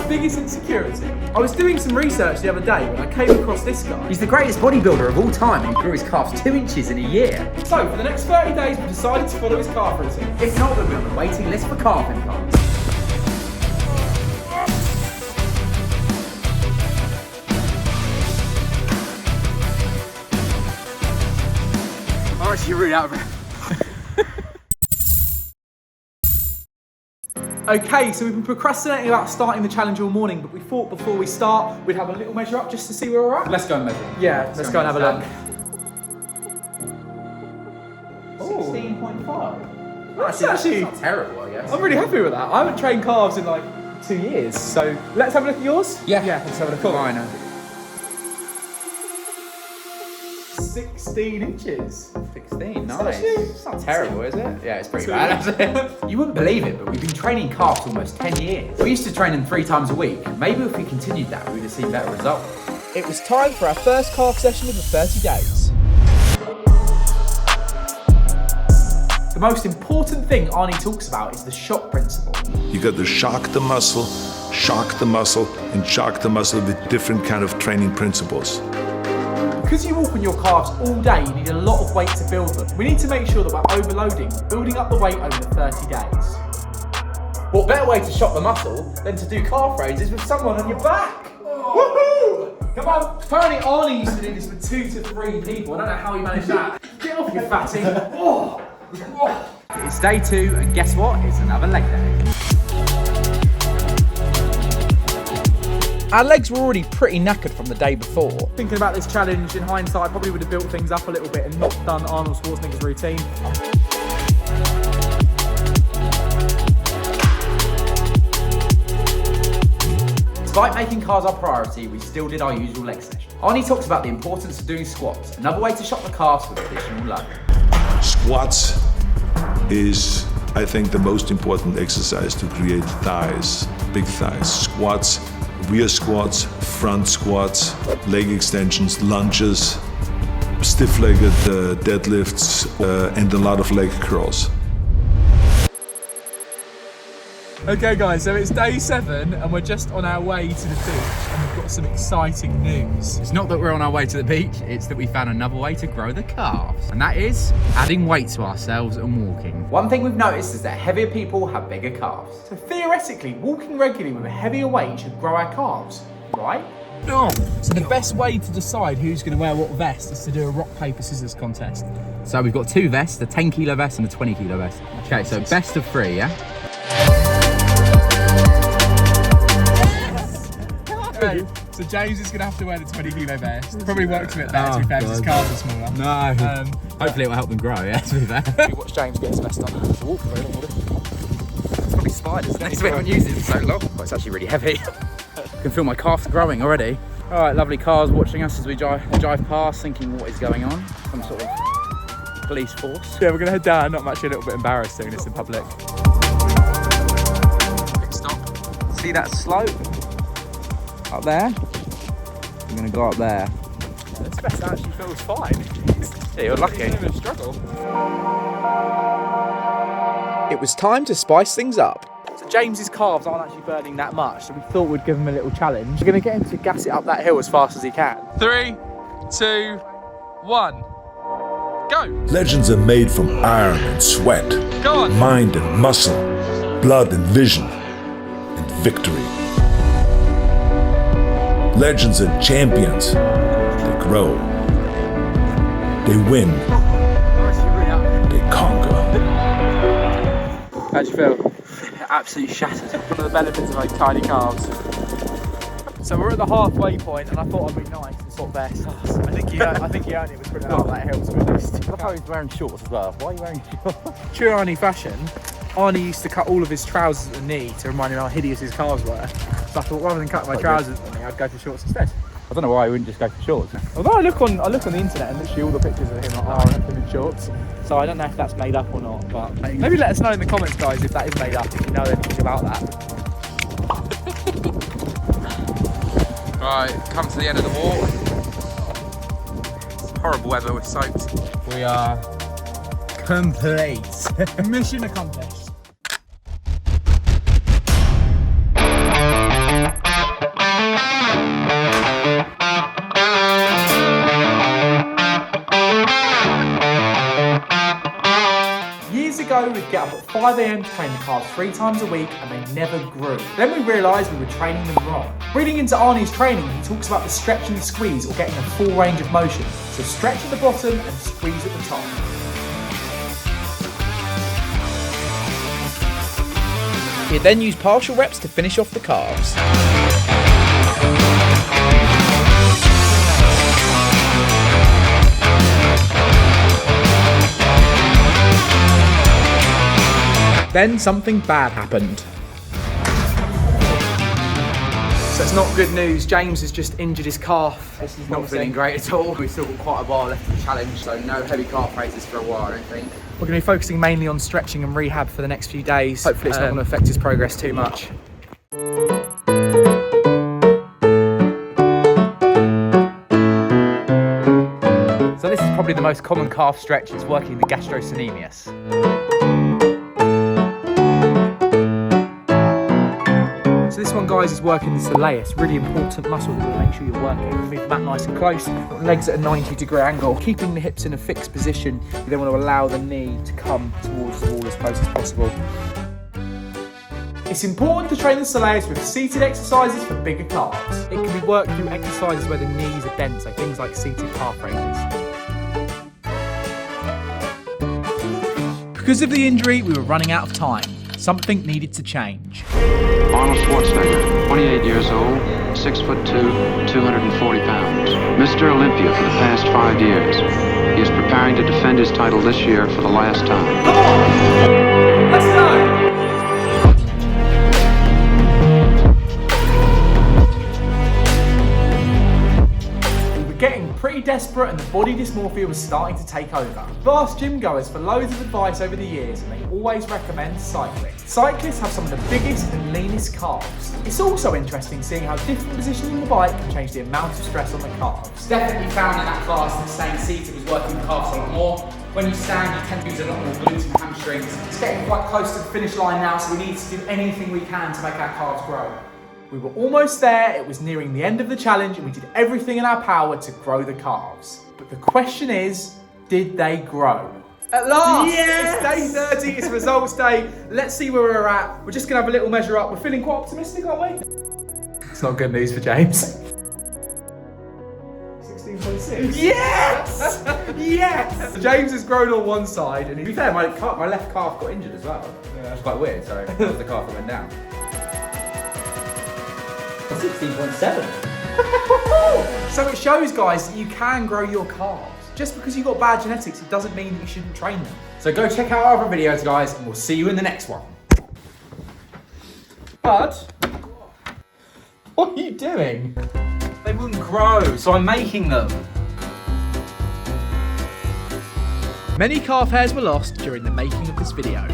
biggest insecurity? I was doing some research the other day when I came across this guy. He's the greatest bodybuilder of all time and he grew his calves 2 inches in a year. So, for the next 30 days, we decided to follow his calf routine. If not, we'll be on the waiting list for calf implants. I'm actually really out of it. Okay, so we've been procrastinating about starting the challenge all morning, but we thought before we start, we'd have a little measure up just to see where we're at. Let's go and measure. Yeah, let's go and have a look. Oh. 16.5. That's actually not terrible, I guess. I'm really happy with that. I haven't trained calves in like 2 years, so let's have a look at yours. Yeah, let's have a look. Cool. Mine. 16 inches. 16, nice. It's not terrible, is it? Yeah, it's pretty bad. You wouldn't believe it, but we've been training calves for almost 10 years. We used to train them 3 times a week. Maybe if we continued that, we'd have seen better results. It was time for our first calf session of the 30 days. The most important thing Arnie talks about is the shock principle. You got to shock the muscle, and shock the muscle with different kind of training principles. Because you walk on your calves all day, you need a lot of weight to build them. We need to make sure that we're overloading, building up the weight over the 30 days. What better way to shock the muscle than to do calf raises with someone on your back? Woohoo! Come on. Apparently Arnie used to do this with 2 to 3 people. I don't know how he managed that. Get off, you fatty. Oh. It's day 2, and guess what? It's another leg day. Our legs were already pretty knackered from the day before. Thinking about this challenge in hindsight, probably would have built things up a little bit and not done Arnold Schwarzenegger's routine. Despite making cars our priority, we still did our usual leg session. Arnie talks about the importance of doing squats, another way to shock the calves with additional load. Squats is, I think, the most important exercise to create thighs, big thighs. Squats, rear squats, front squats, leg extensions, lunges, stiff-legged deadlifts, and a lot of leg curls. Okay guys, so it's day 7 and we're just on our way to the beach and we've got some exciting news. It's not that we're on our way to the beach, it's that we found another way to grow the calves. And that is adding weight to ourselves and walking. One thing we've noticed is that heavier people have bigger calves. So theoretically, walking regularly with a heavier weight should grow our calves, right? No. So the best way to decide who's going to wear what vest is to do a rock, paper, scissors contest. So we've got 2 vests, a 10 kilo vest and a 20 kilo vest. Okay, so best of 3, yeah? So James is going to have to wear the 20 kilo vest. Probably works a bit better to be fair because his calves are smaller. No. Hopefully it will help them grow, yeah, to be fair. Watch James get his vest on. Walk very long, it's probably spiders, isn't it? We haven't used it in so long. But it's actually really heavy. I can feel my calves growing already. All right, lovely cars watching us as we drive past, thinking what is going on. Some sort of police force. Yeah, we're going to head down. I'm actually a little bit embarrassed doing this in public. Quick stop. See that slope? Up there? I'm going to go up there. This vest actually feels fine. Yeah, you're lucky. It's a bit of a struggle. It was time to spice things up. So James's calves aren't actually burning that much, so we thought we'd give him a little challenge. We're going to get him to gas it up that hill as fast as he can. 3, 2, 1, go! Legends are made from iron and sweat, Go on! mind and muscle, blood and vision, and victory. Legends are champions. They grow. They win. They conquer. How'd you feel? Absolutely shattered. One of the benefits of having tiny calves. So we're at the halfway point, and I thought I'd be nice and swap vests. I think he earned it with putting out that hill, to be honest. Look how he's wearing shorts as well. Why are you wearing shorts? True Arnie fashion, Arnie used to cut all of his trousers at the knee to remind him how hideous his calves were. So I thought rather than cut my trousers at the knee, I'd go for shorts instead. I don't know why he wouldn't just go for shorts. Although I look on the internet and literally all the pictures of him are him in shorts. So I don't know if that's made up or not, but maybe let us know in the comments, guys, if that is made up, if you know anything about that. Right, come to the end of the walk. It's horrible weather, we're soaked. We are complete. Mission accomplished. up at 5 AM to train the calves 3 times a week and they never grew. Then we realised we were training them wrong. Reading into Arnie's training, he talks about the stretch and the squeeze or getting a full range of motion. So stretch at the bottom and squeeze at the top. He then used partial reps to finish off the calves. Then something bad happened. So it's not good news. James has just injured his calf. This is not feeling great at all. We've still got quite a while left of the challenge, so no heavy calf raises for a while, I don't think. We're going to be focusing mainly on stretching and rehab for the next few days. Hopefully it's not going to affect his progress too much. So this is probably the most common calf stretch, is working the gastrocnemius. So this one, guys, is working the soleus, really important muscle that will make sure you're working. Move the mat nice and close, legs at a 90-degree angle, keeping the hips in a fixed position. You then want to allow the knee to come towards the wall as close as possible. It's important to train the soleus with seated exercises for bigger calves. It can be worked through exercises where the knees are bent, so things like seated calf raises. Because of the injury, we were running out of time. Something needed to change. Arnold Schwarzenegger, 28 years old, 6'2", 240 pounds. Mr. Olympia for the past 5 years. He is preparing to defend his title this year for the last time. Come on! Let's go! Getting pretty desperate and the body dysmorphia was starting to take over. I've asked gym goers for loads of advice over the years and they always recommend cycling. Cyclists have some of the biggest and leanest calves. It's also interesting seeing how different positioning the bike can change the amount of stress on the calves. Definitely found in that class that staying seated was working the calves a lot more. When you stand, you tend to use a lot more glutes and hamstrings. It's getting quite close to the finish line now, so we need to do anything we can to make our calves grow. We were almost there, it was nearing the end of the challenge and we did everything in our power to grow the calves. But the question is, did they grow? At last! Yes! It's day 30, it's results day. Let's see where we're at. We're just gonna have a little measure up. We're feeling quite optimistic, aren't we? It's not good news for James. 16.6. Yes! Yes! James has grown on one side and To be fair, my left calf got injured as well. Yeah. It's quite weird, so that was the calf that went down. 16.7. So it shows, guys, that you can grow your calves. Just because you've got bad genetics, it doesn't mean that you shouldn't train them. So go check out our other videos, guys, and we'll see you in the next one. Bud, what are you doing? They wouldn't grow, so I'm making them. Many calf hairs were lost during the making of this video.